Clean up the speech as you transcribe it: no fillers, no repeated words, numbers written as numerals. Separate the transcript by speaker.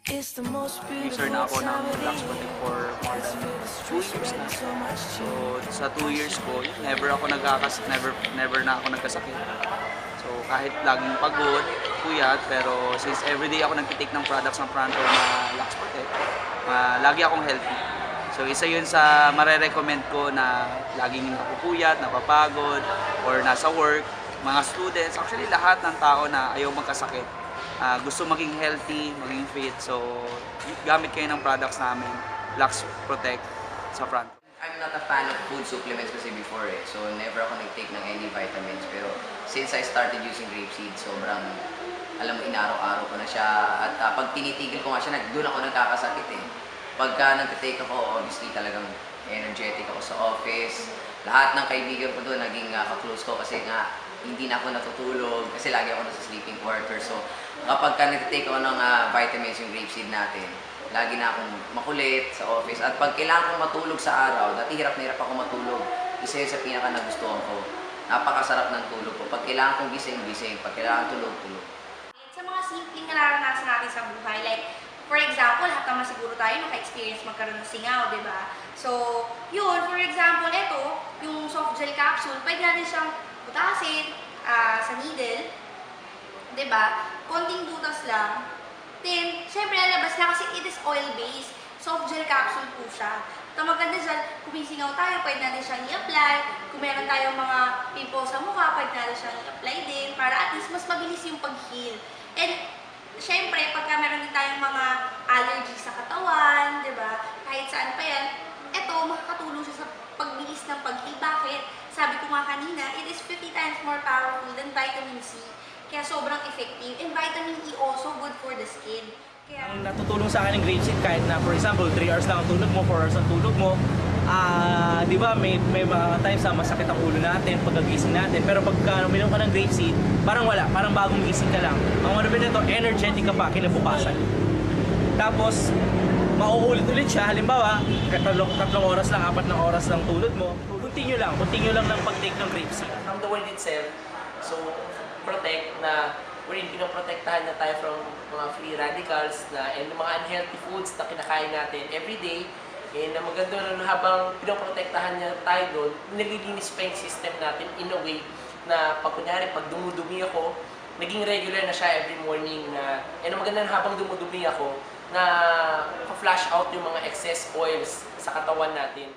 Speaker 1: User na ako ng Lux Protect for more than 2 years na. So, sa 2 years ko, never na ako nagkasakit. So, kahit laging pagod, puyat, pero since everyday ako nagtitake ng products ng Pronto na Lux Protect, lagi akong healthy. So, isa yun sa marerecommend ko na laging napupuyat, napapagod, or nasa work, mga students, actually lahat ng tao na ayaw magkasakit. Gusto maging healthy, maging fit, so gamit kayo ng products namin, Lux Protect sa Pronto.
Speaker 2: I'm not a fan of food supplements kasi before so never ako nag-take ng any vitamins. Pero since I started using grapeseed, sobrang, alam mo, inaraw-araw ko na siya. At pag tinitigil ko nga siya, doon ako nagkakasakit eh. Pagka nag-take ako, obviously talagang energetic ako sa office. Lahat ng kaibigan ko doon, naging ka-close ko kasi nga, hindi na ako natutulog kasi lagi ako nasa sleeping quarter. So kapag nag-take ako ng vitamins yung grapeseed natin, lagi na akong makulit sa office. At pag kailangan kong matulog sa araw, dati hirap na hirap ako matulog. Isa yun sa pinaka nagustuhan ko. Napakasarap ng tulog ko. Pag kailangan kong gising, pag kailangan tulog.
Speaker 3: Sa mga simpleng nararanasan natin sa buhay, like for example, lahat naman siguro tayo naka-experience magkaroon ng singaw, di ba? So, yun, for example, ito, yung soft gel capsule, pwede natin siyang butasin sa needle, di ba? Konting butas lang. Then, syempre, lalabas na kasi it is oil-based. Soft gel capsule po siya. Ito maganda dyan, kung may singaw tayo, pwede natin siyang i-apply. Kung meron tayong mga pimples sa mukha, pwede natin siyang i-apply din para at least mas mabilis yung pag-heal. And, syempre, pagka meron din tayong mga allergies sa katawan, di ba? Kahit saan pa yan, ito, makakatulong siya sa pagbilis ng pag-heal. Bakit? Sabi ko nga kanina, it is 50 times more powerful than vitamin C. Kaya sobrang effective. And vitamin E also good for the skin. Kaya
Speaker 4: ang natutulong sa akin ng grapeseed, kahit na for example 3 hours lang ang tulog mo, 4 hours ang tulog mo, di ba may mga times na masakit ang ulo natin, pagkagising natin, pero pagka uminom ka ng grapeseed, parang wala, parang bagong gising ka lang. Ang manubin nito, energetic ka pa kinabukasan. Tapos, mauulit-ulit siya, halimbawa, tatlong oras lang, 4 na oras lang tulog mo, continue lang ng pag-take ng grapeseed.
Speaker 5: From the word itself, so protect na wherein pinoprotektahan na tayo from mga free radicals and mga unhealthy foods na kinakain natin everyday. And maganda na habang pinoprotektahan niya tayo doon, nililinis pa yung system natin in a way na pag kunyari, pag dumudumi ako, naging regular na siya every morning na, and maganda na habang dumudumi ako, na flash out yung mga excess oils sa katawan natin.